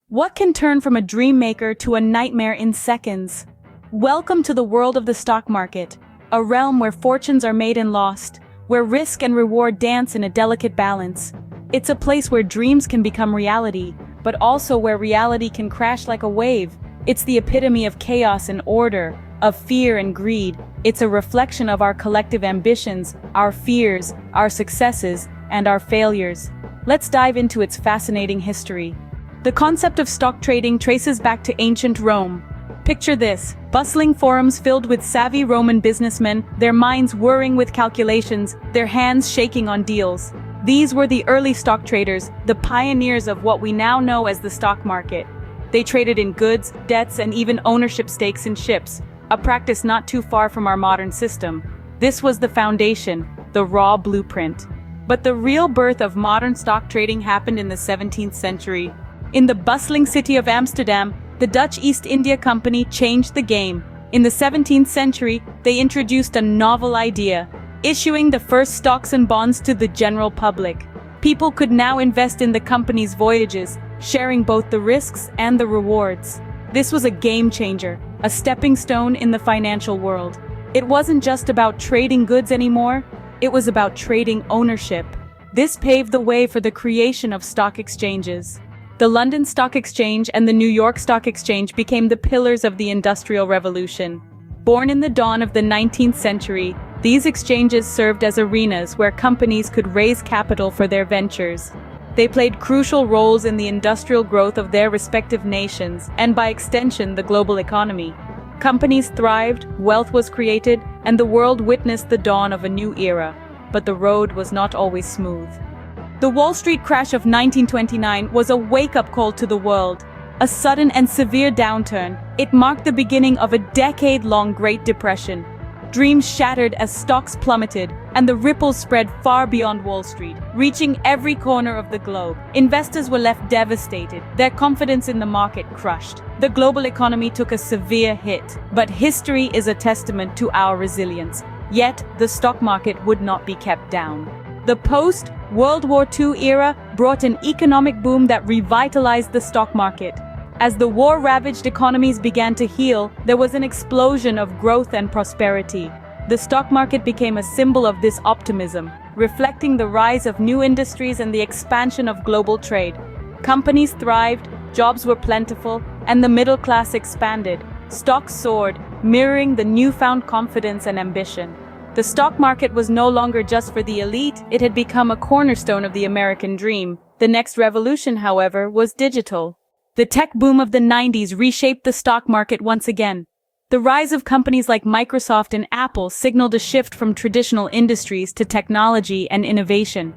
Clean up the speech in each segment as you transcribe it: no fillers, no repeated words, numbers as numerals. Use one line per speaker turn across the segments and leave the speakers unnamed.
What can turn from a dream maker to a nightmare in seconds? Welcome to the world of the stock market, a realm where fortunes are made and lost, where risk and reward dance in a delicate balance. It's a place where dreams can become reality, but also where reality can crash like a wave. It's the epitome of chaos and order, of fear and greed. It's a reflection of our collective ambitions, our fears, our successes, and our failures. Let's dive into its fascinating history. The concept of stock trading traces back to ancient Rome. Picture this: bustling forums filled with savvy Roman businessmen, their minds whirring with calculations, their hands shaking on deals. These were the early stock traders, the pioneers of what we now know as the stock market. They traded in goods, debts, and even ownership stakes in ships, a practice not too far from our modern system. This was the foundation, the raw blueprint. But the real birth of modern stock trading happened in the 17th century. In the bustling city of Amsterdam, the Dutch East India Company changed the game. In the 17th century, they introduced a novel idea, issuing the first stocks and bonds to the general public. People could now invest in the company's voyages, sharing both the risks and the rewards. This was a game changer, a stepping stone in the financial world. It wasn't just about trading goods anymore, it was about trading ownership. This paved the way for the creation of stock exchanges. The London Stock Exchange and the New York Stock Exchange became the pillars of the Industrial Revolution. Born in the dawn of the 19th century, these exchanges served as arenas where companies could raise capital for their ventures. They played crucial roles in the industrial growth of their respective nations, and by extension, the global economy. Companies thrived, wealth was created, and the world witnessed the dawn of a new era. But the road was not always smooth. The Wall Street crash of 1929 was a wake-up call to the world. A sudden and severe downturn, it marked the beginning of a decade-long Great Depression. Dreams shattered as stocks plummeted, and the ripples spread far beyond Wall Street, reaching every corner of the globe. Investors were left devastated, their confidence in the market crushed. The global economy took a severe hit, but history is a testament to our resilience. Yet, the stock market would not be kept down. The post-World War II era brought an economic boom that revitalized the stock market. As the war-ravaged economies began to heal, there was an explosion of growth and prosperity. The stock market became a symbol of this optimism, reflecting the rise of new industries and the expansion of global trade. Companies thrived, jobs were plentiful, and the middle class expanded. Stocks soared, mirroring the newfound confidence and ambition. The stock market was no longer just for the elite, it had become a cornerstone of the American dream. The next revolution, however, was digital. The tech boom of the 90s reshaped the stock market once again. The rise of companies like Microsoft and Apple signaled a shift from traditional industries to technology and innovation.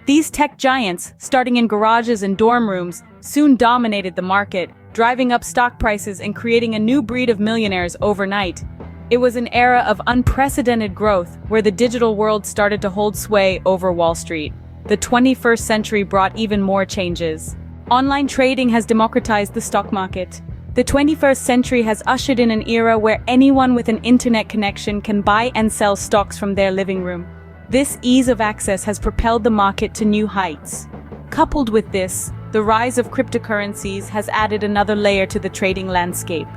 These tech giants, starting in garages and dorm rooms, soon dominated the market, driving up stock prices and creating a new breed of millionaires overnight. It was an era of unprecedented growth, where the digital world started to hold sway over Wall Street. The 21st century brought even more changes. Online trading has democratized the stock market. The 21st century has ushered in an era where anyone with an internet connection can buy and sell stocks from their living room. This ease of access has propelled the market to new heights. Coupled with this, the rise of cryptocurrencies has added another layer to the trading landscape.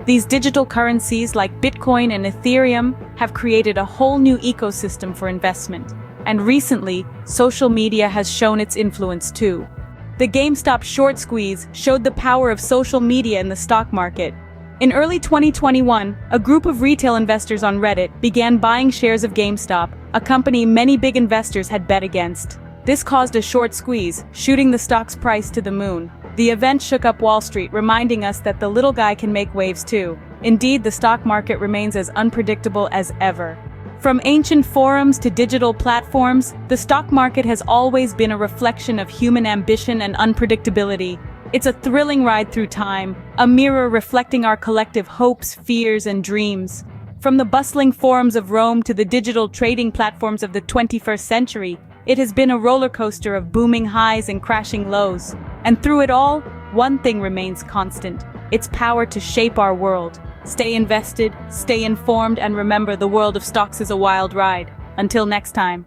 These digital currencies like Bitcoin and Ethereum have created a whole new ecosystem for investment. And recently, social media has shown its influence too. The GameStop short squeeze showed the power of social media in the stock market. In early 2021, a group of retail investors on Reddit began buying shares of GameStop, a company many big investors had bet against. This caused a short squeeze, shooting the stock's price to the moon. The event shook up Wall Street, reminding us that the little guy can make waves too. Indeed, the stock market remains as unpredictable as ever. From ancient forums to digital platforms, the stock market has always been a reflection of human ambition and unpredictability. It's a thrilling ride through time, a mirror reflecting our collective hopes, fears, and dreams. From the bustling forums of Rome to the digital trading platforms of the 21st century, it has been a roller coaster of booming highs and crashing lows. And through it all, one thing remains constant: its power to shape our world. Stay invested, stay informed, and remember, the world of stocks is a wild ride. Until next time.